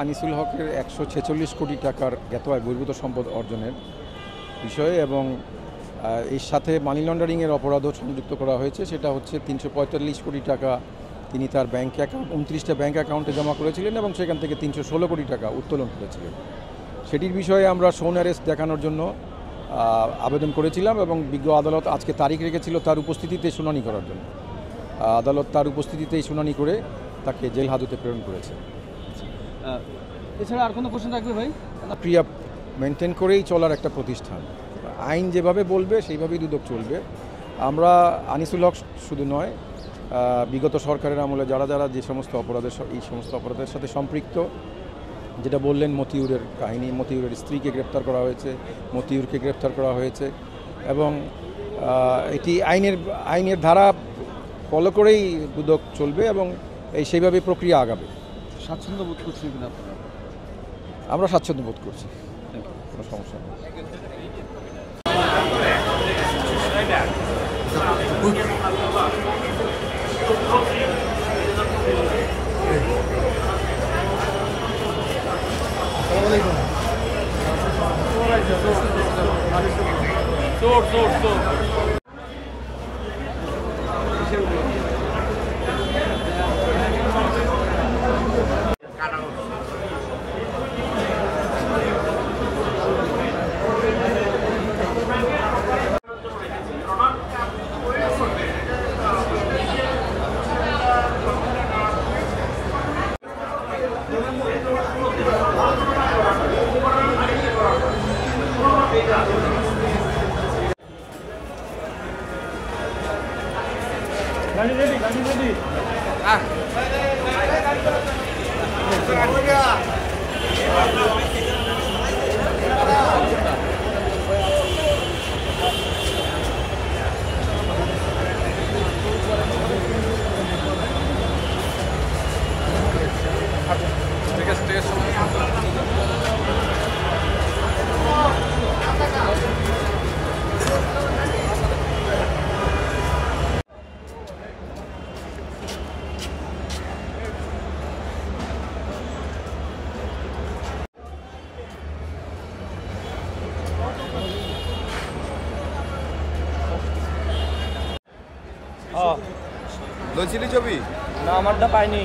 আনিসুল হকের 146 কোটি টাকার জ্ঞাত আয় বহির্ভূত সম্পদ অর্জনের বিষয়ে এবং এর সাথে মানি লন্ডারিংয়ের অপরাধও সংযুক্ত করা হয়েছে। সেটা হচ্ছে 345 কোটি টাকা তিনি তার ব্যাংক অ্যাকাউন্ট 29টা ব্যাংক অ্যাকাউন্টে জমা করেছিলেন এবং সেখান থেকে 316 কোটি টাকা উত্তোলন করেছিলেন। সেটির বিষয়ে আমরা শোন অ্যারেস্ট দেখানোর জন্য আবেদন করেছিলাম এবং বিজ্ঞ আদালত আজকে তারিখ রেখেছিল তার উপস্থিতিতে শুনানি করার জন্য। আদালত তার উপস্থিতিতেই শুনানি করে তাকে জেল হাজতে প্রেরণ করেছে। এছাড়া আর কোনো প্রশ্ন থাকবে ভাই? ক্রিয়া মেনটেন করেই চলার একটা প্রতিষ্ঠান, আইন যেভাবে বলবে সেইভাবেই দুদক চলবে। আমরা আনিসুল হক শুধু নয়, বিগত সরকারের আমলে যারা যারা যে সমস্ত এই সমস্ত অপরাধের সাথে সম্পৃক্ত, যেটা বললেন মতিউরের কাহিনী, মতিউরের স্ত্রীকে গ্রেপ্তার করা হয়েছে, মতিউরকে গ্রেপ্তার করা হয়েছে এবং এটি আইনের ধারা ফলো করেই দুদক চলবে এবং সেইভাবে প্রক্রিয়া আগাবে। স্বাচ্ছন্দ্য বোধ করছেন কিনা আপনারা? আমরা স্বাচ্ছন্দ্য বোধ করছি, কোনো সমস্যা নেই। লইছিলি ছবি? না, আমারটা পাইনি।